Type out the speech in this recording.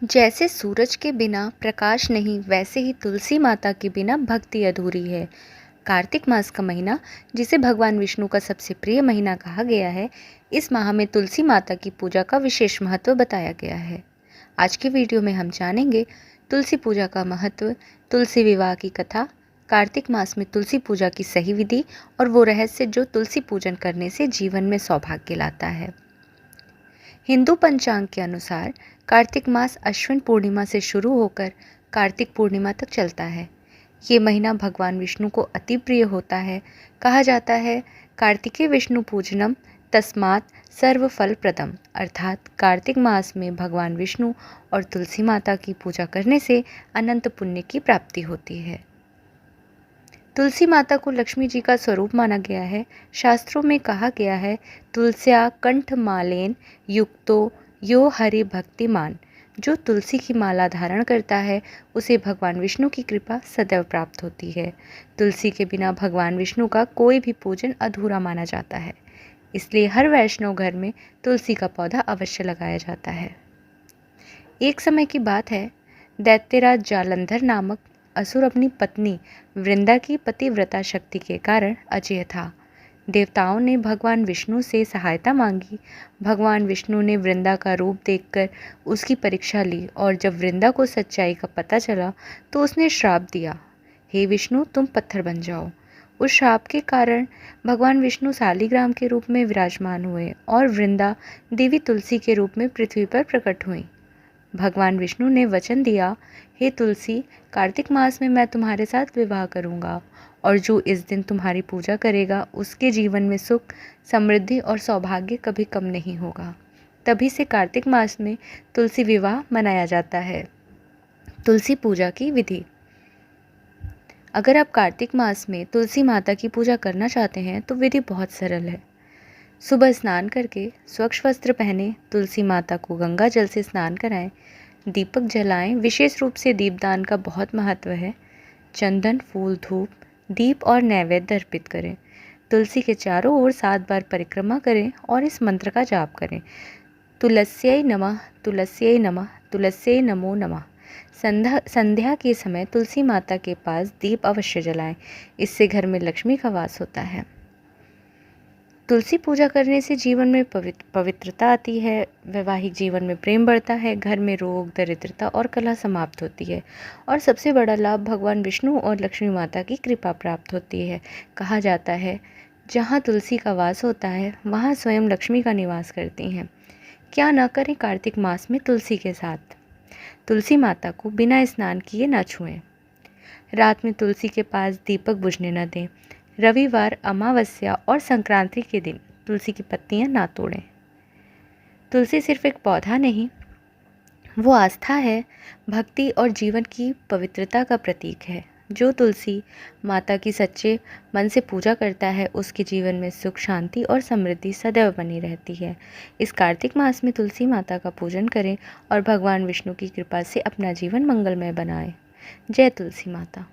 जैसे सूरज के बिना प्रकाश नहीं, वैसे ही तुलसी माता के बिना भक्ति अधूरी है। कार्तिक मास का महीना, जिसे भगवान विष्णु का सबसे प्रिय महीना कहा गया है, इस माह में तुलसी माता की पूजा का विशेष महत्व बताया गया है। आज की वीडियो में हम जानेंगे तुलसी पूजा का महत्व, तुलसी विवाह की कथा, कार्तिक मास में तुलसी पूजा की सही विधि और वो रहस्य जो तुलसी पूजन करने से जीवन में सौभाग्य लाता है। हिंदू पंचांग के अनुसार कार्तिक मास अश्विन पूर्णिमा से शुरू होकर कार्तिक पूर्णिमा तक चलता है। ये महीना भगवान विष्णु को अति प्रिय होता है। कहा जाता है, कार्तिके विष्णु पूजनम तस्मात् सर्व फल प्रदम, अर्थात कार्तिक मास में भगवान विष्णु और तुलसी माता की पूजा करने से अनंत पुण्य की प्राप्ति होती है। तुलसी माता को लक्ष्मी जी का स्वरूप माना गया है। शास्त्रों में कहा गया है, तुलस्या कंठ मालेन युक्तो यो हरि भक्तिमान, जो तुलसी की माला धारण करता है उसे भगवान विष्णु की कृपा सदैव प्राप्त होती है। तुलसी के बिना भगवान विष्णु का कोई भी पूजन अधूरा माना जाता है, इसलिए हर वैष्णव घर में तुलसी का पौधा अवश्य लगाया जाता है। एक समय की बात है, दैत्यराज जालंधर नामक असुर अपनी पत्नी वृंदा की पतिव्रता शक्ति के कारण अजेय था। देवताओं ने भगवान विष्णु से सहायता मांगी। भगवान विष्णु ने वृंदा का रूप देखकर उसकी परीक्षा ली और जब वृंदा को सच्चाई का पता चला तो उसने श्राप दिया, हे विष्णु, तुम पत्थर बन जाओ। उस श्राप के कारण भगवान विष्णु शालिग्राम के रूप में विराजमान हुए और वृंदा देवी तुलसी के रूप में पृथ्वी पर प्रकट हुई। भगवान विष्णु ने वचन दिया, हे तुलसी, कार्तिक मास में मैं तुम्हारे साथ विवाह करूंगा और जो इस दिन तुम्हारी पूजा करेगा उसके जीवन में सुख, समृद्धि और सौभाग्य कभी कम नहीं होगा। तभी से कार्तिक मास में तुलसी विवाह मनाया जाता है। तुलसी पूजा की विधि। अगर आप कार्तिक मास में तुलसी माता की पूजा करना चाहते हैं तो विधि बहुत सरल है। सुबह स्नान करके स्वच्छ वस्त्र पहने, तुलसी माता को गंगा जल से स्नान कराएं, दीपक जलाएं। विशेष रूप से दीपदान का बहुत महत्व है। चंदन, फूल, धूप, दीप और नैवेद्य अर्पित करें। तुलसी के चारों ओर 7 बार परिक्रमा करें और इस मंत्र का जाप करें, तुलस्यै नमः, तुलस्यै नमः, तुलस्यै नमो नमः। संध्या के समय तुलसी माता के पास दीप अवश्य जलाएं, इससे घर में लक्ष्मी का वास होता है। तुलसी पूजा करने से जीवन में पवित्रता आती है, वैवाहिक जीवन में प्रेम बढ़ता है, घर में रोग, दरिद्रता और कलह समाप्त होती है और सबसे बड़ा लाभ भगवान विष्णु और लक्ष्मी माता की कृपा प्राप्त होती है। कहा जाता है, जहाँ तुलसी का वास होता है वहाँ स्वयं लक्ष्मी का निवास करती हैं। क्या न करें कार्तिक मास में तुलसी के साथ? तुलसी माता को बिना स्नान किए न छुएं। रात में तुलसी के पास दीपक बुझने न दें। रविवार, अमावस्या और संक्रांति के दिन तुलसी की पत्तियां ना तोड़ें। तुलसी सिर्फ एक पौधा नहीं, वो आस्था है, भक्ति और जीवन की पवित्रता का प्रतीक है। जो तुलसी माता की सच्चे मन से पूजा करता है उसके जीवन में सुख, शांति और समृद्धि सदैव बनी रहती है। इस कार्तिक मास में तुलसी माता का पूजन करें और भगवान विष्णु की कृपा से अपना जीवन मंगलमय बनाएं। जय तुलसी माता।